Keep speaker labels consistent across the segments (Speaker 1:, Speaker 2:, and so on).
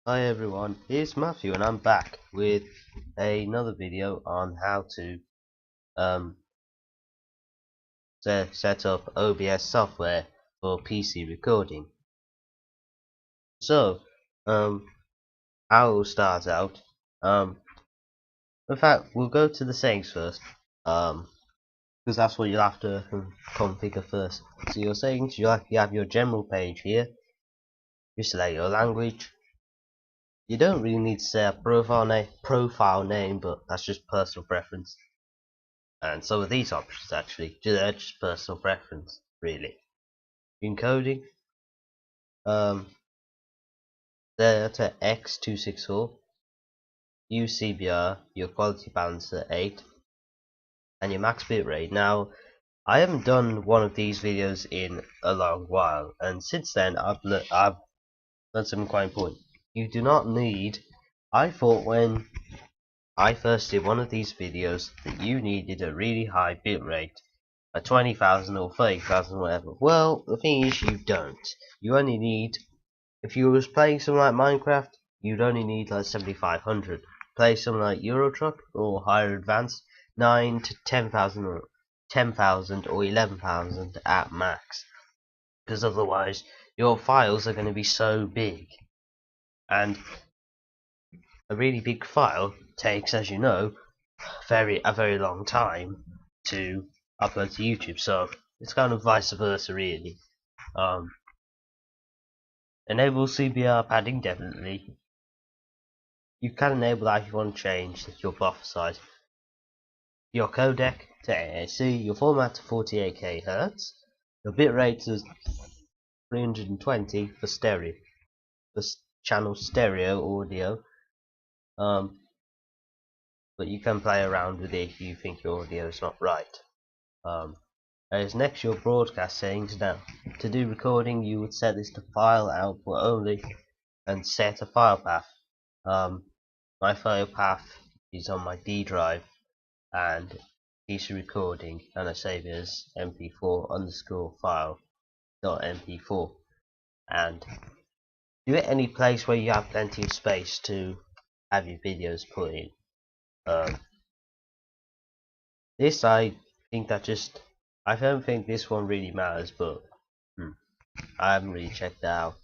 Speaker 1: Hi everyone, it's Matthew and I'm back with another video on how to set up OBS software for PC recording. So, I will start out. In fact, we'll go to the settings first, because that's what you'll have to configure first. So your settings, you have your general page here. You select your language. You don't really need to set a profile name, but that's just personal preference. And some of these options actually, they're just personal preference, really. Encoding, Delta X264, use CBR, your quality balance at 8, and your max bitrate. Now, I haven't done one of these videos in a long while, and since then I've learned something quite important. You do not need. I thought when I first did one of these videos that you needed a really high bitrate, a 20,000 or 30,000 whatever. Well, the thing is you don't. You only need, if you was playing something like Minecraft, you'd only need like 7,500. Play something like Euro Truck or higher advanced, 9 to 10,000 or 10,000 or 11,000 at max. Because otherwise your files are going to be so big. And a really big file takes, as you know, a very long time to upload to YouTube, so it's kind of vice versa really. Enable CBR padding, definitely. You can enable that if you want to change your buffer size. Your codec to AAC, your format to 48k Hz, your bitrate to 320 for stereo, for channel stereo audio. But you can play around with it if you think your audio is not right. As next, your broadcast settings. Now, to do recording, you would set this to file output only and set a file path. My file path is on my D drive and PC recording, and I save it as mp4 underscore file dot mp4. And do it any place where you have plenty of space to have your videos put in. This I think that just I don't think this one really matters, but I haven't really checked that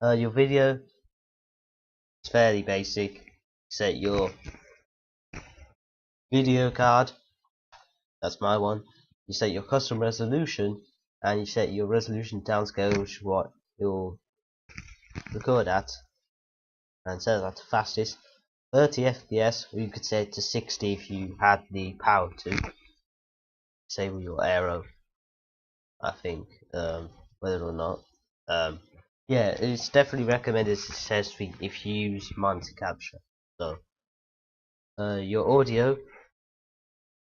Speaker 1: out. Your video is fairly basic. Set your video card, that's my one. You set your custom resolution, and you set your resolution downscale, which is what you'll record at, and set that to fastest 30 FPS, or you could set it to 60 if you had the power to. Disable your aero, I think, whether or not. Yeah, it's definitely recommended successfully if you use monitor capture. So, your audio,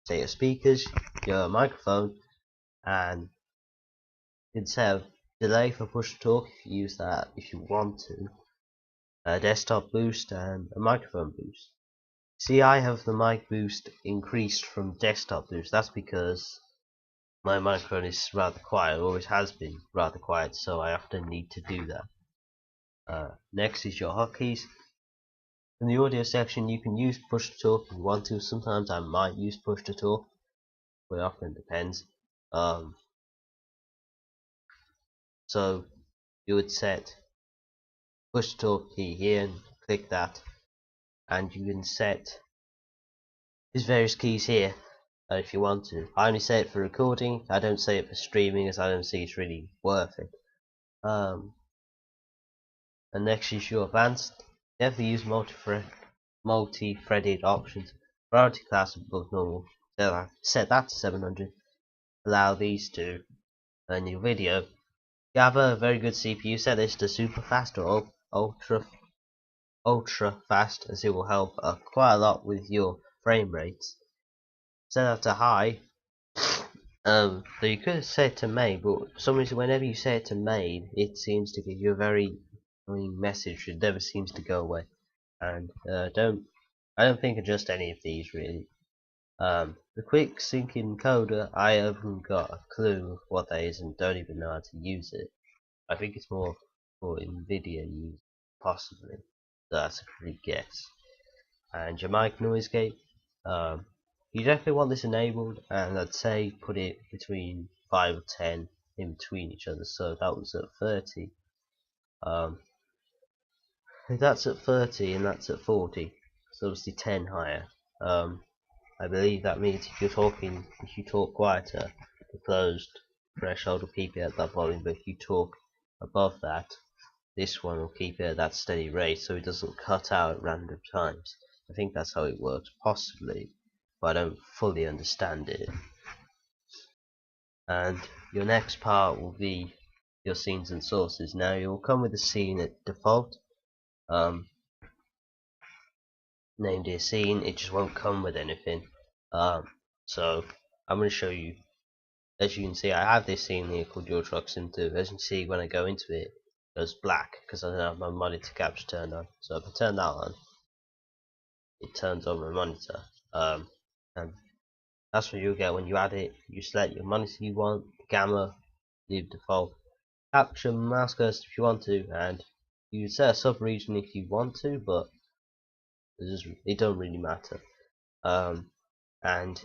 Speaker 1: say your speakers, your microphone, and you can set a delay for push to talk if you use that if you want to. A desktop boost and a microphone boost. See, I have the mic boost increased from desktop boost. That's because my microphone is rather quiet, always has been rather quiet, so I often need to do that. Next is your hotkeys. In the audio section, you can use push to talk if you want to. Sometimes I might use push to talk, but it often depends. So you would set push to talk key here and click that, and you can set these various keys here if you want to. I only set it for recording. I don't set it for streaming, as I don't see it's really worth it. And next is your advanced. Never use multi-threaded options. Priority class above normal. Set that to 700. Allow these to earn your video. You have a very good CPU. Set this to super fast or ultra fast, as it will help quite a lot with your frame rates. Set that to high. So you could set it to main, but for some reason whenever you set it to main, it seems to give you a very annoying message. It never seems to go away. And I don't think adjust any of these really. The quick sync encoder, I haven't got a clue what that is and don't even know how to use it. I think it's more for NVIDIA use, possibly. That's a pretty guess. And your mic noise gate, you definitely want this enabled, and I'd say put it between 5 or 10 in between each other. So that was at 30. If that's at 30 and that's at 40, so obviously 10 higher. I believe that means if you talk quieter, the closed threshold will keep it at that volume, but if you talk above that, this one will keep it at that steady rate, so it doesn't cut out at random times. I think that's how it works, possibly, but I don't fully understand it. And your next part will be your scenes and sources. Now you'll come with a scene at default, named a scene. It just won't come with anything. So I'm going to show you. As you can see, I have this scene here called Your Truck Sim 2. As you can see, when I go into it, it goes black because I don't have my monitor capture turned on. So if I turn that on, it turns on my monitor. And that's what you'll get when you add it. You select your monitor you want, gamma, leave default, capture mouse cursor if you want to, and you can set a sub region if you want to, but it don't really matter. And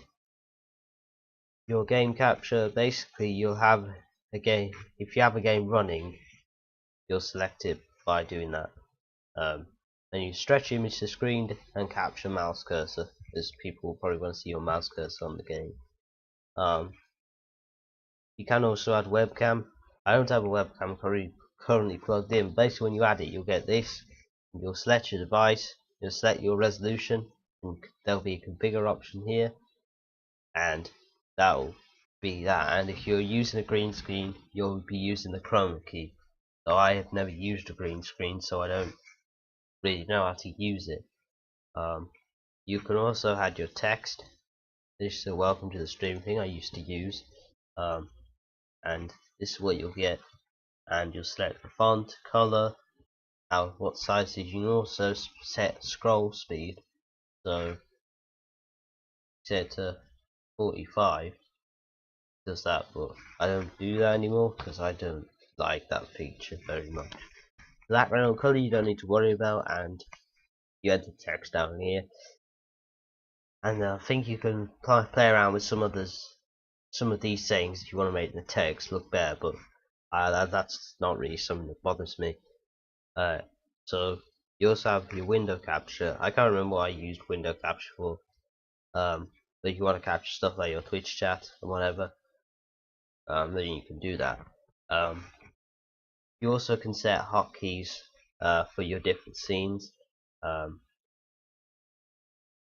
Speaker 1: your game capture, basically you'll have a game, if you have a game running, you'll select it by doing that. And you stretch image to screen and capture mouse cursor, as people will probably want to see your mouse cursor on the game. You can also add webcam. I don't have a webcam currently plugged in. Basically when you add it, you'll get this. You'll select your device, you'll select your resolution, and there'll be a configure option here, and that'll be that. And if you're using a green screen, you'll be using the chroma key. So I have never used a green screen, so I don't really know how to use it. You can also add your text. This is a welcome to the stream thing I used to use, and this is what you'll get. And you'll select the font, color, what size you can also set scroll speed. So set to 45. Does that, but I don't do that anymore because I don't like that feature very much. Background color you don't need to worry about, and you enter text down here. And I think you can play around with some of these settings if you want to make the text look better, but that's not really something that bothers me. So you also have your window capture. I can't remember what I used window capture for, but if you want to capture stuff like your Twitch chat or whatever, then you can do that. You also can set hotkeys for your different scenes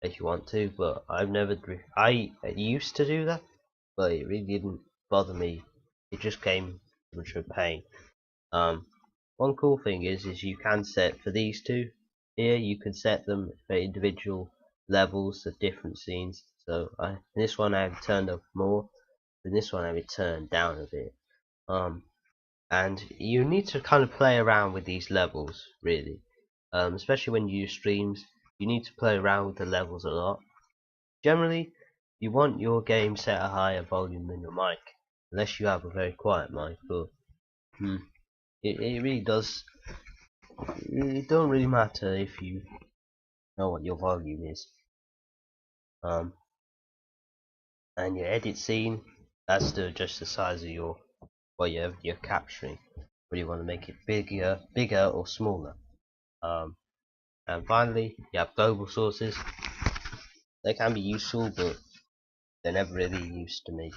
Speaker 1: if you want to, but I've never. I used to do that, but it really didn't bother me. It just came much of a pain. One cool thing is you can set for these two here. You can set them for individual levels of different scenes. So in this one I have it turned up more. In this one I have it turned down a bit. And you need to kind of play around with these levels, really. Especially when you use streams, you need to play around with the levels a lot. Generally, you want your game set at a higher volume than your mic, unless you have a very quiet mic, but it really does. It don't really matter if you know what your volume is. And your edit scene, that's to adjust the size of your what you're capturing. Whether you want to make it bigger or smaller. And finally, you have global sources. They can be useful, but they're never really used to me.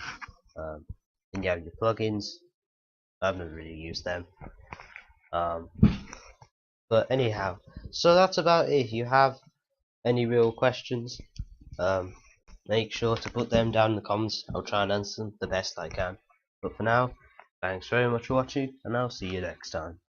Speaker 1: Then you have your plugins. I've never really used them. But anyhow, so that's about it. If you have any real questions, make sure to put them down in the comments. I'll try and answer them the best I can. But for now, thanks very much for watching, and I'll see you next time.